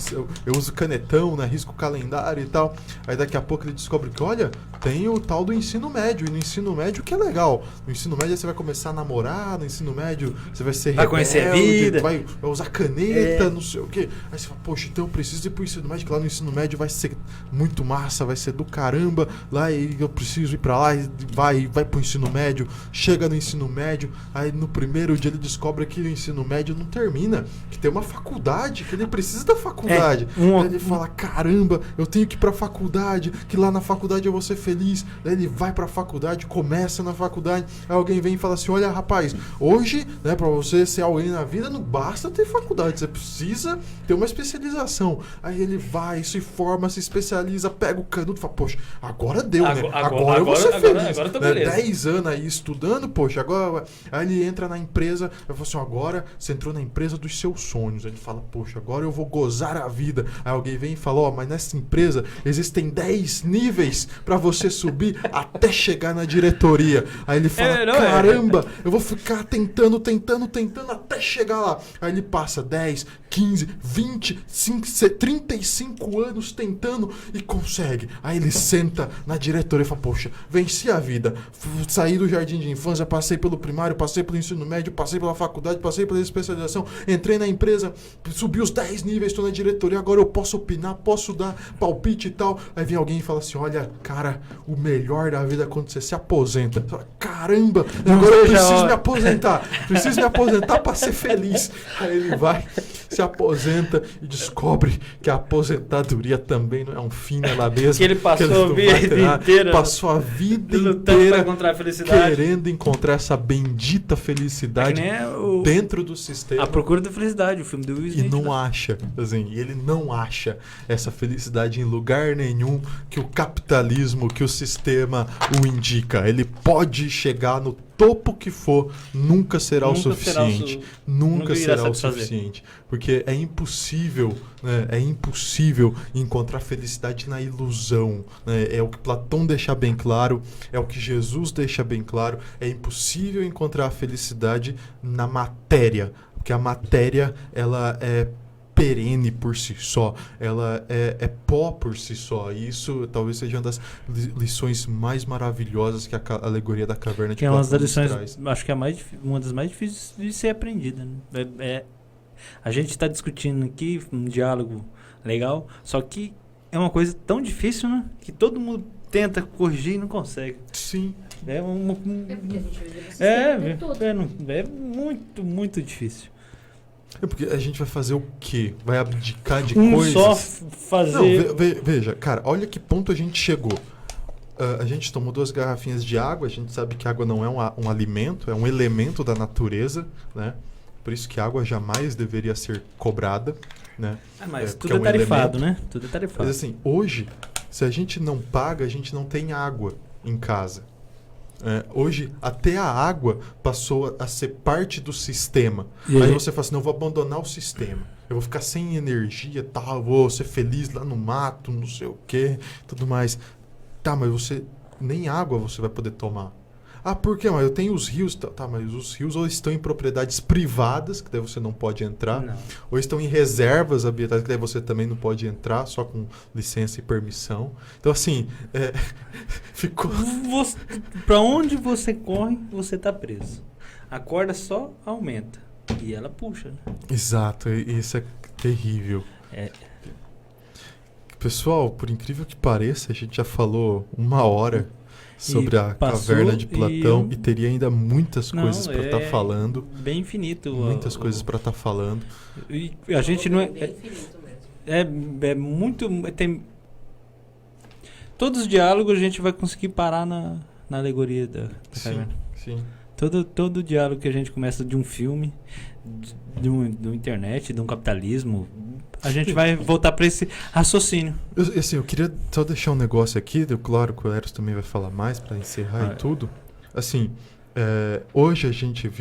eu uso canetão, né? Risco calendário e tal. Aí daqui a pouco ele descobre que, olha, tem o tal do ensino médio. E no ensino médio que é legal. No ensino médio você vai começar a namorar, no ensino médio você vai ser rebelde, conhecer a vida, vai usar caneta, não sei o quê. Aí você fala, poxa, então eu preciso ir pro ensino médio, que lá no ensino médio vai ser muito massa, vai ser do caramba. Lá eu preciso ir pra lá e vai pro ensino médio. Chega no ensino médio, aí no primeiro dia ele descobre que o ensino médio não termina, que tem uma faculdade, que ele precisa da faculdade. Aí ele fala, caramba, eu tenho que ir pra faculdade, que lá na faculdade eu vou ser feliz. Daí ele vai pra faculdade, começa na faculdade, aí alguém vem e fala assim, olha rapaz, hoje, né, pra você ser alguém na vida, não basta ter faculdade, você precisa ter uma especialização. Aí ele vai, se forma, se especializa, pega o canudo e fala, poxa, agora deu, né? Agora eu vou ser feliz. Agora tá beleza. 10 anos aí estudando, poxa, agora... Aí ele entra na empresa, eu falo assim, agora você entrou na empresa dos seus sonhos. Ele fala, poxa, agora eu vou gozar a vida. Aí alguém vem e fala, mas nessa empresa existem 10 níveis pra você subir até chegar na diretoria. Aí ele fala, caramba, eu vou ficar tentando até chegar lá. Aí ele passa 10, 15, 20, 35 anos tentando e consegue. Aí ele senta na diretoria e fala, poxa, venci a vida. Saí do jardim de infância, passei pelo primário, passei pelo ensino médio, passei pela faculdade, passei pela especialização, entrei na empresa, subi os 10 níveis, estou na diretoria, agora eu posso opinar, posso dar palpite e tal. Aí vem alguém e fala assim, olha, cara, o melhor da vida é quando você se aposenta. Você fala, caramba, agora eu preciso me aposentar para ser feliz. Aí ele vai, se aposenta e descobre que a aposentadoria também não é um fim nela mesma. Que ele passou a vida inteira. Passou a vida inteira encontrar a felicidade, querendo encontrar essa bendita felicidade dentro do sistema. A Procura da Felicidade, o filme do Will Smith. E não acha, assim, ele não acha essa felicidade em lugar nenhum que o capitalismo, que o sistema o indica. Ele pode chegar no topo que for, nunca será o suficiente. Nunca será o suficiente. Porque é impossível, né? É impossível encontrar felicidade na ilusão. Né? É o que Platão deixa bem claro, é o que Jesus deixa bem claro. É impossível encontrar a felicidade na matéria. Porque a matéria, ela é perene por si só, ela é pó por si só, e isso talvez seja uma das lições mais maravilhosas que a alegoria da caverna de Platão é uma das lições, traz. Acho que é uma das mais difíceis de ser aprendida, né? A gente está discutindo aqui um diálogo legal, só que é uma coisa tão difícil, né? Que todo mundo tenta corrigir e não consegue. Sim. É porque a gente vive no sistema todo. É muito, muito difícil. É porque a gente vai fazer o quê? Vai abdicar de coisas? Só fazer... Não, veja, cara, olha que ponto a gente chegou. A gente tomou 2 garrafinhas de água, a gente sabe que água não é um alimento, é um elemento da natureza, né? Por isso que a água jamais deveria ser cobrada, né? Mas tudo é tarifado, né? Tudo é tarifado. Mas assim, hoje, se a gente não paga, a gente não tem água em casa. Hoje, até a água passou a ser parte do sistema. Aí você fala assim, não, eu vou abandonar o sistema. Eu vou ficar sem energia, tal, vou ser feliz lá no mato, não sei o quê, tudo mais. Tá, mas você nem água você vai poder tomar. Ah, por quê? Mas eu tenho os rios. Tá, mas os rios ou estão em propriedades privadas, que daí você não pode entrar, não. Ou estão em reservas ambientais, que daí você também não pode entrar, só com licença e permissão. Então, assim, ficou... Pra onde você corre, você tá preso. A corda só aumenta. E ela puxa, né? Exato, e isso é terrível. Pessoal, por incrível que pareça, a gente já falou 1 hora sobre a caverna de Platão e teria ainda muitas coisas para estar falando. Bem infinito. Muitas coisas para estar falando. E a gente não é... Bem infinito mesmo. É muito... Tem... Todos os diálogos a gente vai conseguir parar na alegoria da caverna. Sim. Todo diálogo que a gente começa de um filme, do internet, de um capitalismo, a gente vai voltar para esse raciocínio. Eu queria só deixar um negócio aqui, claro que o Eros também vai falar mais para encerrar e tudo. Assim, hoje a gente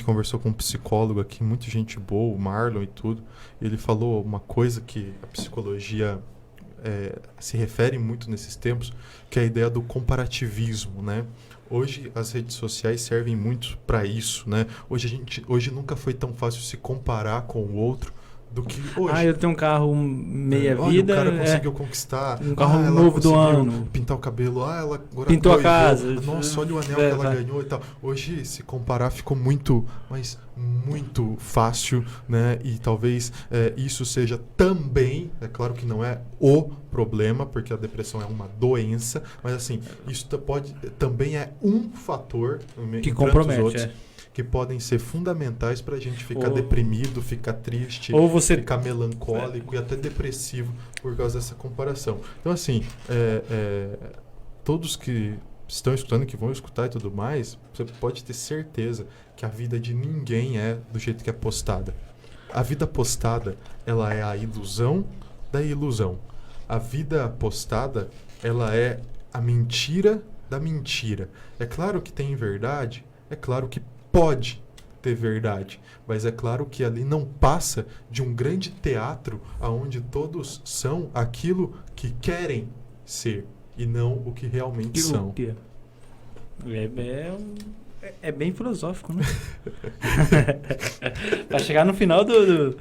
conversou com um psicólogo aqui, muita gente boa, o Marlon e tudo. Ele falou uma coisa que a psicologia se refere muito nesses tempos, que é a ideia do comparativismo, né? Hoje as redes sociais servem muito para isso, né? Hoje nunca foi tão fácil se comparar com o outro do que hoje. Eu tenho um carro meia vida. O cara conseguiu conquistar um carro novo do ano. Pintar o cabelo. Ela agora pintou a casa. Nossa, olha o anel que ela ganhou e tal. Hoje, se comparar, ficou muito fácil, né? E talvez isso seja também, é claro que não é o problema, porque a depressão é uma doença, mas assim, isso também é um fator que compromete, outros, que podem ser fundamentais para a gente ficar deprimido, ficar triste, ficar melancólico e até depressivo por causa dessa comparação. Então, assim, todos que estão escutando, que vão escutar e tudo mais, você pode ter certeza que a vida de ninguém é do jeito que é postada. A vida postada, ela é a ilusão da ilusão. A vida postada, ela é a mentira da mentira. É claro que tem verdade, é claro que pode ter verdade, mas é claro que ali não passa de um grande teatro onde todos são aquilo que querem ser e não o que realmente são. É bem filosófico, né? Para chegar no final do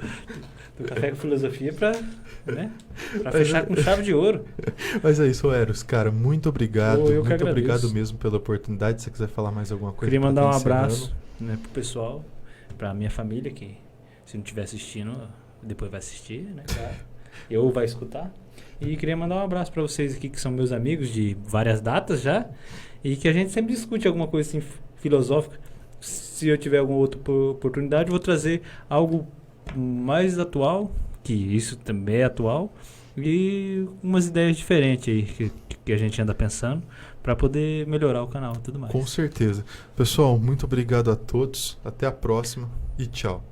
Do Café com Filosofia pra fechar com chave de ouro. Mas é isso, Eros, cara, muito obrigado. Eu que muito agradeço. obrigado mesmo pela oportunidade. Se você quiser falar mais alguma coisa. Queria mandar pra um tá encerrando. abraço, né, pro pessoal, pra minha família, que se não estiver assistindo, depois vai assistir, né, claro. Eu vai escutar. E queria mandar um abraço pra vocês aqui, que são meus amigos de várias datas já, e que a gente sempre discute alguma coisa assim filosófica. Se eu tiver alguma outra oportunidade, eu vou trazer algo mais atual, que isso também é atual, e umas ideias diferentes aí que a gente anda pensando para poder melhorar o canal e tudo mais. Com certeza. Pessoal, muito obrigado a todos. Até a próxima e tchau.